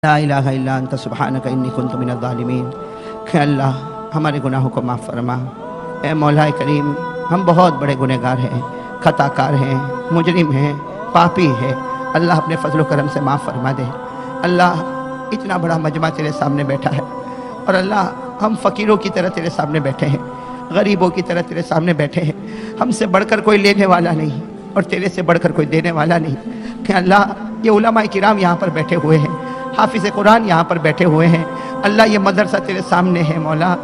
لا الہ الا انت سبحانک انی کنت من الظالمین۔ کہ اللہ ہمارے گناہوں کو معاف فرما۔ اے مولا کریم، ہم بہت بڑے گنہگار ہیں، خطا کار ہیں، مجرم ہیں، پاپی ہیں۔ اللہ اپنے فضل و کرم سے معاف فرما دے۔ اللہ اتنا بڑا مجمع تیرے سامنے بیٹھا ہے، اور اللہ ہم فقیروں کی طرح تیرے سامنے بیٹھے ہیں، غریبوں کی طرح تیرے سامنے بیٹھے ہیں۔ ہم سے بڑھ کر کوئی لینے والا نہیں، اور تیرے سے بڑھ کر کوئی دینے والا نہیں۔ کہ اللہ یہ علماء کرام یہاں پر بیٹھے ہوئے ہیں، حافظ قرآن یہاں پر بیٹھے ہوئے ہیں۔ اللہ یہ مدرسہ تیرے سامنے ہے مولا۔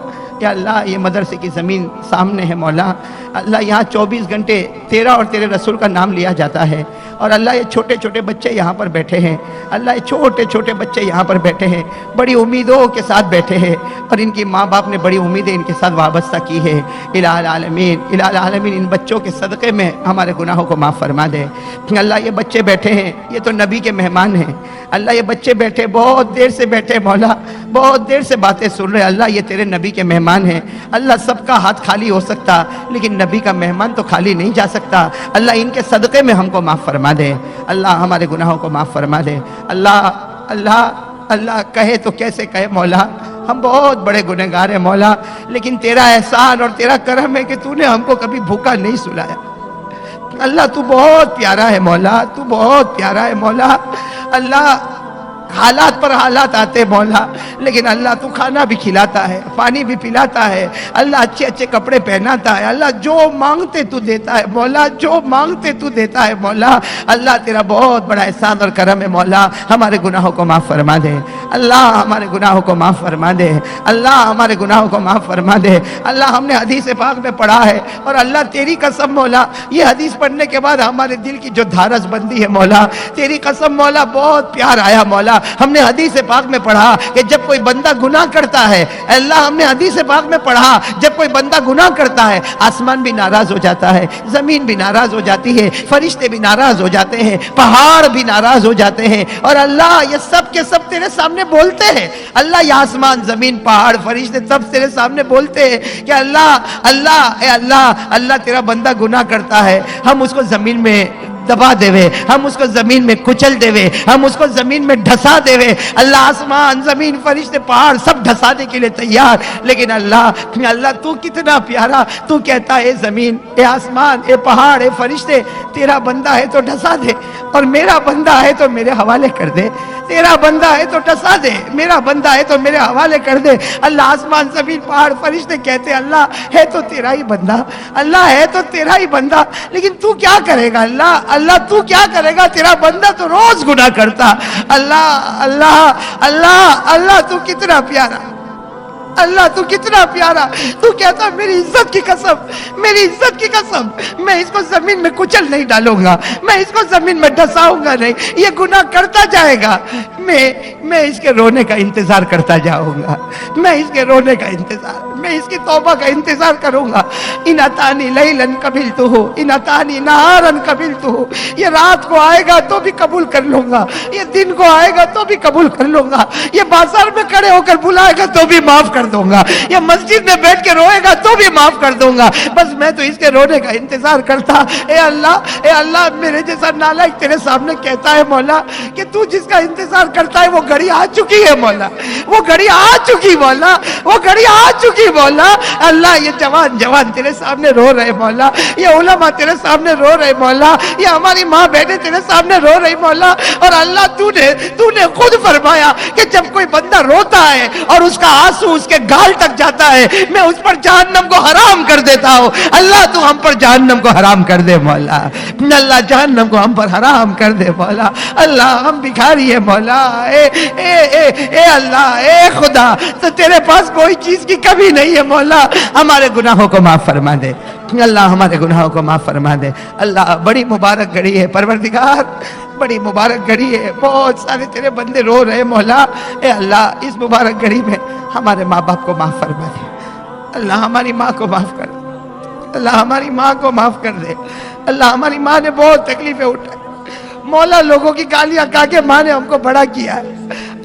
یا اللہ یہ مدرسے کی زمین سامنے ہے مولا۔ اللہ یہاں 24 گھنٹے تیرا اور تیرے رسول کا نام لیا جاتا ہے، اور اللہ یہ چھوٹے چھوٹے بچے یہاں پر بیٹھے ہیں۔ اللہ یہ چھوٹے چھوٹے بچے یہاں پر بیٹھے ہیں، بڑی امیدوں کے ساتھ بیٹھے ہیں، اور ان کی ماں باپ نے بڑی امیدیں ان کے ساتھ وابستہ کی ہے۔ الہ العالمین، الہ العالمین، ان بچوں کے صدقے میں ہمارے گناہوں کو معاف فرما دے۔ اللہ یہ بچے بیٹھے ہیں، یہ تو نبی کے مہمان ہیں۔ اللہ یہ بچے بیٹھے، بہت دیر سے بیٹھے مولا، بہت دیر سے باتیں سن رہے۔ اللہ یہ تیرے نبی کے مہمان ہیں۔ اللہ سب کا ہاتھ خالی ہو سکتا، لیکن نبی کا مہمان تو خالی نہیں جا سکتا۔ اللہ ان کے صدقے میں ہم کو معاف فرما دے۔ اللہ ہمارے گناہوں کو معاف فرما دے۔ اللہ اللہ اللہ کہے تو کیسے کہے مولا، ہم بہت بڑے گنہگار ہیں مولا، لیکن تیرا احسان اور تیرا کرم ہے کہ تو نے ہم کو کبھی بھوکا نہیں سلایا۔ اللہ تو بہت پیارا ہے مولا، تو بہت پیارا ہے مولا۔ اللہ حالات پر حالات آتے مولا، لیکن اللہ تو کھانا بھی کھلاتا ہے، پانی بھی پلاتا ہے۔ اللہ اچھے اچھے کپڑے پہناتا ہے۔ اللہ جو مانگتے تو دیتا ہے مولا، جو مانگتے تو دیتا ہے مولا۔ اللہ تیرا بہت بڑا احسان اور کرم ہے مولا۔ ہمارے گناہوں کو معاف فرما دے۔ اللہ ہمارے گناہوں کو معاف فرما دے۔ اللہ ہمارے گناہوں کو معاف فرما دے۔ اللہ ہم نے حدیث پاک میں پڑھا ہے، اور اللہ تیری قسم مولا، یہ حدیث پڑھنے کے بعد ہمارے دل کی جو دھارس بندی ہے مولا، تیری قسم مولا، بہت پیار آیا مولا۔ ہم نے حدیث پاک میں پڑھا کہ جب کوئی بندہ گناہ کرتا ہے، اللہ ہم نے حدیث پاک میں پڑھا جب کوئی بندہ گناہ کرتا ہے، آسمان بھی ناراض ہو جاتا ہے، زمین بھی ناراض ہو جاتی ہے، فرشتے بھی ناراض ہو جاتے ہیں، پہاڑ بھی ناراض ہو جاتے ہیں، اور اللہ یہ سب کے سب تیرے سامنے بولتے ہیں۔ اللہ یہ آسمان، زمین، پہاڑ، فرشتے سب تیرے سامنے بولتے ہیں کہ اللہ اللہ اے اللہ اللہ تیرا بندہ گناہ کرتا ہے، ہم اس کو زمین میں دبا دے وے، ہم اس کو زمین میں کچل دے وے، ہم اس کو زمین میں ڈھسا دے وے۔ اللہ آسمان، زمین، فرشتے، پہاڑ سب ڈھسانے کے لیے تیار، لیکن اللہ تو کتنا پیارا، تو کہتا ہے اے زمین، اے آسمان، اے پہاڑ، اے فرشتے، تیرا بندہ ہے تو ڈھسا دے، اور میرا بندہ ہے تو میرے حوالے کر دے۔ تیرا بندہ ہے تو ڈھسا دے، میرا بندہ ہے تو میرے حوالے کر دے۔ اللہ آسمان، زمین، پہاڑ، فرشتے کہتے اللہ ہے تو تیرا ہی بندہ، اللہ ہے تو تیرا ہی بندہ، لیکن تو کیا کرے گا اللہ تو کیا کرے گا، تیرا بندہ تو روز گناہ کرتا۔ اللہ اللہ اللہ اللہ تو کتنا پیارا، اللہ تو کتنا پیارا، تو کہتا میری عزت کی قسم، میری عزت کی قسم، میں اس کو زمین میں کچل نہیں ڈالوں گا، میں اس کو زمین میں ڈھساؤں گا نہیں، یہ گناہ کرتا جائے گا، میں اس کے رونے کا انتظار کرتا جاؤں گا، میں اس کے رونے کا انتظار، میں اس کی توبہ کا انتظار کروں گا۔ ان اتانی لیلن قبلتہ، ان اتانی نہارن قبلتہ، یہ رات کو آئے گا تو بھی قبول کر لوں گا، یہ دن کو آئے گا تو بھی قبول کر لوں گا، یہ بازار میں کھڑے ہو کر بلائے گا تو بھی معاف کر دوں گا، یہ مسجد میں بیٹھ کے روئے گا تو بھی معاف کر دوں گا، بس میں تو اس کے رونے کا انتظار کرتا۔ اے اللہ میرے جیسا نالائق تیرے سامنے کہتا ہے مولا کہ تو جس کا انتظار کرتا ہے وہ گھڑی آ چکی ہے مولا، وہ گھڑی آ چکی مولا، وہ گھڑی آ چکی مولا۔ اللہ یہ جوان تیرے سامنے رو رہے مولا، یہ علماء تیرے سامنے رو رہے مولا، یہ ہماری ماں بہنیں تیرے سامنے رو رہی مولا، اور اللہ تو نے خود فرمایا کہ جب کوئی بندہ روتا ہے اور اس کا آنسو اس کے گال تک جاتا ہے، میں اس پر جہنم کو حرام کر دیتا ہوں۔ اللہ تو ہم پر جہنم کو حرام کر دے مولا، اللہ جہنم کو ہم پر حرام کر دے مولا۔ اللہ ہم بھکاری ہیں مولا، اے اللہ، اے خدا، تو تیرے پاس کوئی چیز کی کمی نہیں ہے مولا، ہمارے گناہوں کو معاف فرما دے۔ اللہ ہمارے گناہوں کو معاف فرما دے۔ اللہ بڑی مبارک گھڑی ہے پروردگار، بڑی مبارک گھڑی ہے، بہت سارے تیرے بندے رو رہے مولا۔ اے اللہ اس مبارک گھڑی میں ہمارے ماں باپ کو معاف فرما دے۔ اللہ ہماری ماں کو معاف کر دے، اللہ ہماری ماں کو معاف کر دے۔ اللہ ہماری ماں نے بہت تکلیفیں اٹھائی مولا، لوگوں کی گالیاں کھا کے ماں نے ہم کو بڑا کیا ہے،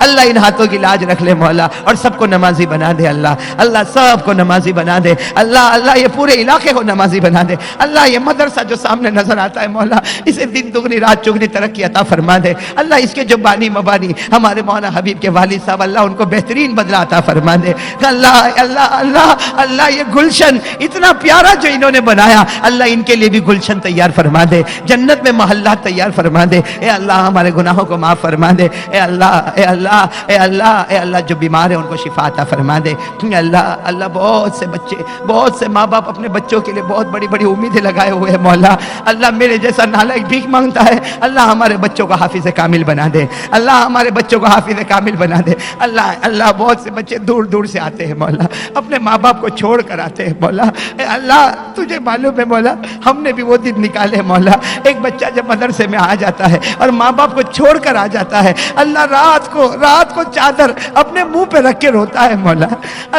اللہ ان ہاتھوں کی لاج رکھ لے مولا، اور سب کو نمازی بنا دے اللہ، اللہ سب کو نمازی بنا دے اللہ، اللہ یہ پورے علاقے کو نمازی بنا دے اللہ، یہ مدرسہ جو سامنے نظر آتا ہے مولا، اسے دن دگنی رات چگنی ترقی عطا فرما دے اللہ، اس کے جو بانی مبانی ہمارے مولانا حبیب کے والد صاحب، اللہ ان کو بہترین بدلہ عطا فرما دے اللہ، اللہ اللہ اللہ، یہ گلشن اتنا پیارا جو انہوں نے بنایا اللہ، ان کے لیے بھی گلشن تیار فرما دے، جنت میں محلات تیار فرما دے اے اللہ، ہمارے گناہوں کو معاف فرما دے اے اللہ، اے اللہ، اے اللہ، اے اللہ، جو بیمار ہیں ان کو شفا عطا فرما دے اے اللہ، اللہ بہت سے بچے، بہت سے ماں باپ اپنے بچوں کے لیے بہت بڑی بڑی امیدیں لگائے ہوئے ہیں مولا، اللہ میرے جیسا نالائق بھیک مانگتا ہے اللہ، ہمارے بچوں کو حافظ کامل بنا دے اللہ، ہمارے بچوں کو حافظ کامل بنا دے اللہ، اللہ بہت سے بچے دور دور سے آتے ہیں مولا، اپنے ماں باپ کو چھوڑ کر آتے ہیں مولا اے اللہ، تجھے معلوم ہے مولا، ہم نے بھی وہ دن نکالے مولا، ایک بچہ جب مدرسے میں آ جاتا ہے اور ماں باپ کو چھوڑ کر آ جاتا ہے اللہ، رات کو چادر اپنے منہ پہ رکھ کے روتا ہے مولا،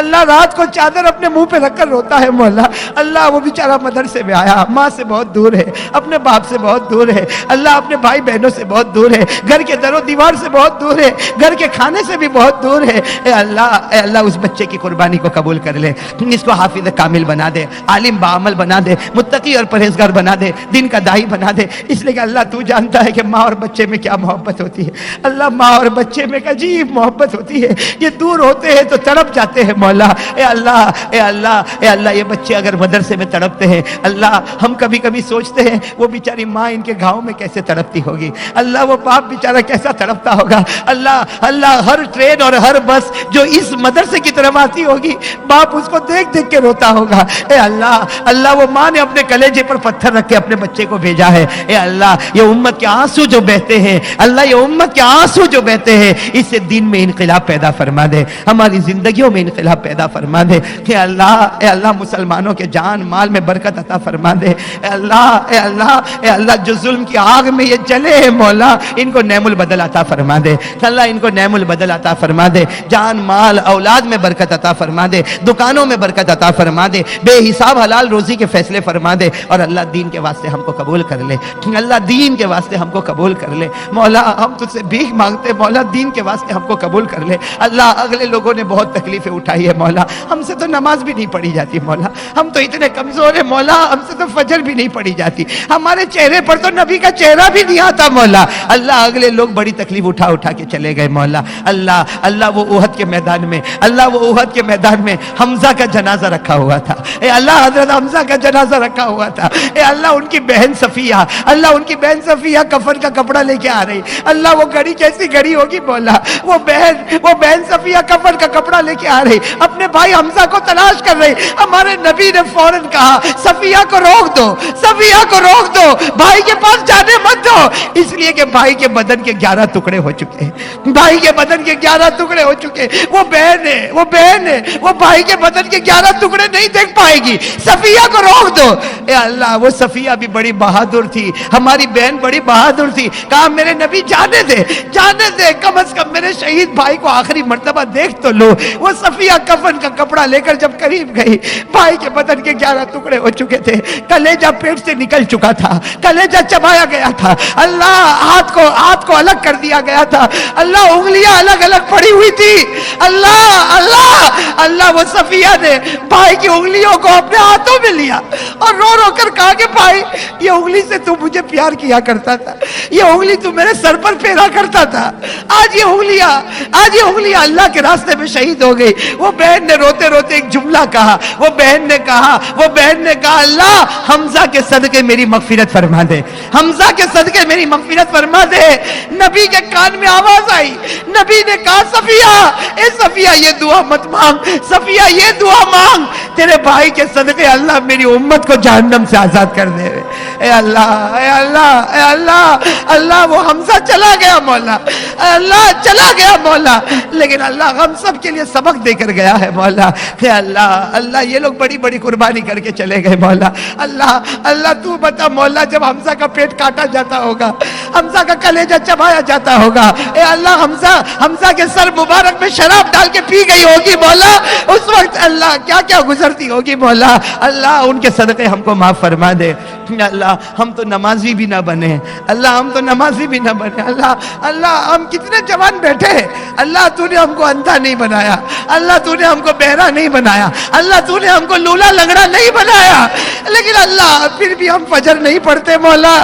اللہ رات کو چادر اپنے منہ پہ رکھ کر روتا ہے مولا، اللہ وہ بیچارہ مدرسے میں آیا، ماں سے بہت دور ہے، اپنے باپ سے بہت دور ہے اللہ، اپنے بھائی بہنوں سے بہت دور ہے، گھر کے در و دیوار سے بہت دور ہے، گھر کے کھانے سے بھی بہت دور ہے اے اللہ اس بچے کی قربانی کو قبول کر لے، اس کو حافظ کامل بنا دے، عالم بعمل بنا دے، متقی اور پرہیزگار بنا دے، دین کا داعی بنا دے، اس لیے کہ اللہ تو جانتا ہے کہ ماں اور بچے میں کیا محبت ہوتی ہے اللہ، ماں اور بچے میں ایک عجیب محبت ہوتی ہے، یہ دور ہوتے ہیں تو تڑپ جاتے ہیں مولا اے اللہ، اے اللہ، اے اللہ، یہ بچے اگر مدرسے میں تڑپتے ہیں اللہ، ہم کبھی کبھی سوچتے ہیں وہ بیچاری ماں ان کے گاؤں میں کیسے تڑپتی ہوگی اللہ، وہ باپ بیچارہ کیسا تڑپتا ہوگا اللہ، اللہ ہر ٹرین اور ہر بس جو اس مدرسے کی طرف آتی ہوگی باپ اس کو دیکھ دیکھ کے روتا ہوگا اے اللہ، اللہ وہ ماں نے اپنے کلیجے پر پتھر رکھ کے اپنے بچے کو بھیجا ہے اے اللہ، یہ امت کے آنسو جو بہتے ہیں اللہ، یہ امت کے آنسو جو بہتے ہیں اس سے دین میں انقلاب پیدا فرما دے، ہماری زندگیوں میں انقلاب پیدا فرما دے کہ اللہ، اے اللہ مسلمانوں کے جان مال میں برکت عطا فرما دے اے اللہ، اے اللہ، اے اللہ، جو ظلم کی آگ میں یہ جلے ہیں مولا، ان کو نعم البدل عطا فرما دے اللہ، ان کو نعم البدل عطا فرما دے، جان مال اولاد میں برکت عطا فرما دے، دکانوں میں برکت عطا فرما دے، بے حساب حلال روزی کے فیصلے فرما دے، اور اللہ دین کے واسطے ہم کو قبول کر لے اللہ، دین کے واسطے ہم کو قبول کر لے مولا، ہم تجھ سے بھیک مانگتے مولا، دین کے واسطے ہم کو قبول کر لے اللہ، اگلے لوگوں نے بہت تکلیفیں اٹھائی ہے مولا، ہم سے تو نماز بھی نہیں پڑھی جاتی مولا، ہم تو اتنے کمزور ہیں مولا، ہم سے تو فجر بھی نہیں پڑھی جاتی، ہمارے چہرے پر تو نبی کا چہرہ بھی نہیں آتا مولا اللہ، اگلے لوگ بڑی تکلیف اٹھا اٹھا کے چلے گئے مولا اللہ، اللہ وہ احد کے میدان میں، اللہ وہ احد کے میدان میں حمزہ کا جنازہ رکھا ہوا تھا اے اللہ، حضرت حمزہ کا جنازہ رکھا ہوا تھا اے اللہ، ان کی بہن صفیہ، اللہ ان کی بہن صفیہ کفن کا کپڑا لے کے آ رہی اللہ، وہ گھڑی کیسی گھڑی ہوگی مولا، وہ بہن صفیہ کفن کا کپڑا لے کے آ رہی، اپنے بھائی حمزہ کو تلاش کر رہی، ہمارے نبی نے فوراً کہا صفیہ کو روک دو، صفیہ کو روک دو، بھائی کے پاس جانے مت دو، اس لیے کہ بھائی کے بدن کے 11 ٹکڑے ہو چکے ہیں، بھائی کے بدن کے 11 ٹکڑے ہو چکے، وہ بہن ہے، وہ بہن ہے، وہ بھائی کے بدن کے 11 ٹکڑے نہیں دیکھ پائے گی، صفیہ کو روک دو اے اللہ، وہ صفیہ بھی بڑی بہادر تھی، ہماری بہن بڑی بہادر تھی، کہا میرے نبی جانے دے، جانے دے، کم از کم میرے شہید بھائی کو آخری مرتبہ دیکھ تو لو، وہ صفیہ کفن کا کپڑا لے کر جب قریب گئی، بھائی کے بدن کے 11 ٹکڑے ہو چکے تھے، کلیجہ پیٹ سے نکل چکا تھا، کلیجہ چبایا گیا تھا اللہ، ہاتھ کو الگ کر دیا گیا تھا اللہ، انگلیاں الگ الگ پڑی ہوئی تھی اللہ، اللہ اللہ، وہ صفیہ نے بھائی کی انگلیوں کو اپنے ہاتھوں میں لیا اور رو رو کر کہا کہ بھائی یہ انگلی سے تو مجھے پیار کیا کرتا تھا، یہ انگلی تو میرے سر پر پھیرا کرتا تھا، آج یہ انگلیاں اللہ کے راستے میں شہید ہو گئی۔ وہ بہن نے روتے روتے ایک جملہ کہا، وہ بہن نے کہا اللہ حمزہ کے صدقے میری مغفرت فرما دے، حمزہ کے صدقے میری مغفرت فرما دے۔ نبی کے کان میں آواز آئی، نبی نے کہا صفیہ، اے صفیہ یہ دعا مت مانگ، صفیہ یہ دعا مانگ، تیرے بھائی کے صدقے اللہ میری امت کو جہنم سے آزاد کر دے۔ اے اللہ اے اللہ اے اللہ، اللہ وہ حمزہ چلا گیا مولا، اللہ چلا گیا مولا، لیکن اللہ ہم سب کے لیے سبق دے کر گیا ہے مولا۔ اے اللہ اللہ یہ لوگ بڑی بڑی قربانی کر کے چلے گئے مولا، اللہ اللہ تو بتا مولا، جب حمزہ کا پیٹ کاٹا جاتا ہوگا، حمزہ کا کلیجہ چبایا جاتا ہوگا، اے اللہ حمزہ کے سر مبارک میں شراب ڈال کے پی گئی ہوگی مولا، اس وقت اللہ کیا کیا گزرتی ہوگی مولا، اللہ ان کے صدقے ہم کو معاف فرما دے۔ یا اللہ ہم تو نمازی بھی نہ بنے، اللہ ہم تو نمازی بھی نہ بنے، اللہ ہم کتنے جوان بیٹھے ہیں، اللہ تو نے ہم کو اندھا نہیں بنایا، اللہ تو نے ہم کو بہرا نہیں بنایا، اللہ تو نے ہم کو لولا لنگڑا نہیں بنایا، لیکن اللہ پھر بھی ہم فجر نہیں پڑھتے مولا،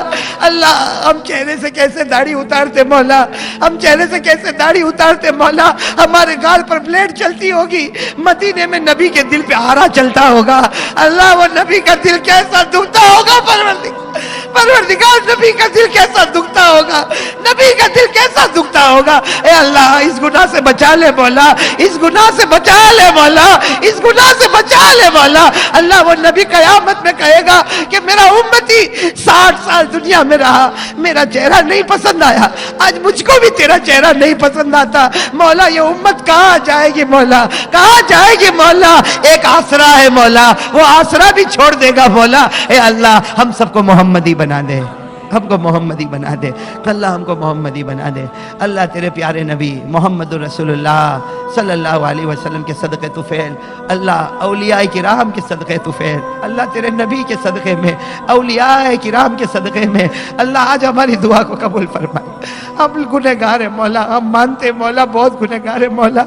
اللہ ہم چہرے سے کیسے داڑھی اتارتے مولا، ہم چہرے سے کیسے داڑھی اتارتے مولا، ہمارے گال پر بلیڈ چلتی ہوگی، مدینے میں نبی کے دل پہ آرا چلتا ہوگا، اللہ وہ نبی کا دل کیسا دکھتا ہوگا، پروردگار نبی کا دل کیسا دکھتا ہوگا، نبی کا دل کیسا دکھتا ہوگا، اے اللہ اس گناہ سے بچا لے مولا، اس گناہ سے بچا لے مولا، اس گناہ سے بچا لے مولا، اللہ وہ نبی قیامت میں کہے گا کہ میرا امتی 60 سال دنیا میں رہا، میرا چہرہ نہیں پسند آیا، آج مجھ کو بھی تیرا چہرہ نہیں پسند آتا، مولا یہ امت کہاں جائے گی مولا، کہاں جائے گی مولا، ایک آسرا ہے مولا، وہ آسرا بھی چھوڑ دے گا مولا، اے اللہ ہم سب کو محمدی بنا دے، ہم کو محمدی بنا دے، اللہ ہم کو محمدی بنا دے، اللہ تیرے پیارے نبی محمد رسول اللہ صلی اللہ علیہ وسلم کے صدقے طفیل، اللہ اولیاء کرام کے صدقے طفیل، اللہ تیرے نبی کے صدقے میں، اولیاء کرام کے صدقے میں، اللہ آج ہماری دعا کو قبول فرمائے، ہم گنہگار ہیں مولا، ہم مانتے ہیں مولا بہت گنہگار ہیں مولا،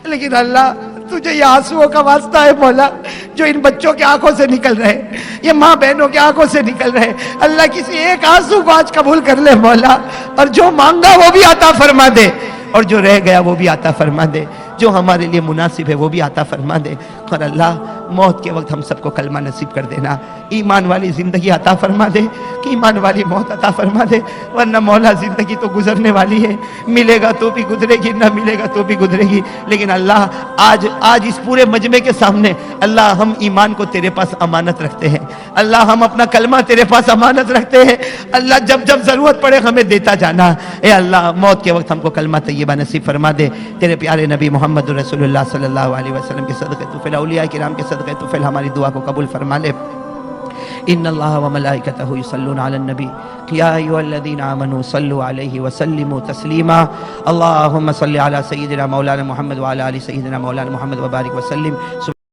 لیکن اللہ تجھے یہ آنسوؤں کا واسطہ ہے مولا جو ان بچوں کے آنکھوں سے نکل رہے، یہ ماں بہنوں کے آنکھوں سے نکل رہے، اللہ کسی ایک آنسو کو آج قبول کر لے مولا، اور جو مانگا وہ بھی عطا فرما دے، اور جو رہ گیا وہ بھی عطا فرما دے، جو ہمارے لیے مناسب ہے وہ بھی عطا فرما دے، اور اللہ موت کے وقت ہم سب کو کلمہ نصیب کر دینا، ایمان والی زندگی عطا فرما دے، کہ ایمان والی موت عطا فرما دے، ورنہ مولا زندگی تو گزرنے والی ہے، ملے گا تو بھی گزرے گی، نہ ملے گا تو بھی گزرے گی، لیکن اللہ آج اس پورے مجمع کے سامنے اللہ ہم ایمان کو تیرے پاس امانت رکھتے ہیں، اللہ ہم اپنا کلمہ تیرے پاس امانت رکھتے ہیں، اللہ جب ضرورت پڑے ہمیں دیتا جانا، اے اللہ موت کے وقت ہم کو کلمہ طیبہ نصیب فرما دے، تیرے پیارے نبی محمد رسول اللہ صلی اللہ علیہ وسلم کے صدقے طفیل، اولیاء کرام کے صدقے طفیل ہماری دعا کو قبول فرما لے۔ ان اللہ وملائکتہ یصلون علی النبی یا ایھا الذین آمنوا صلوا علیہ وسلموا تسلیما اللہم صل علی سیدنا مولانا محمد وعلی آل سیدنا مولانا محمد وبارک وسلم۔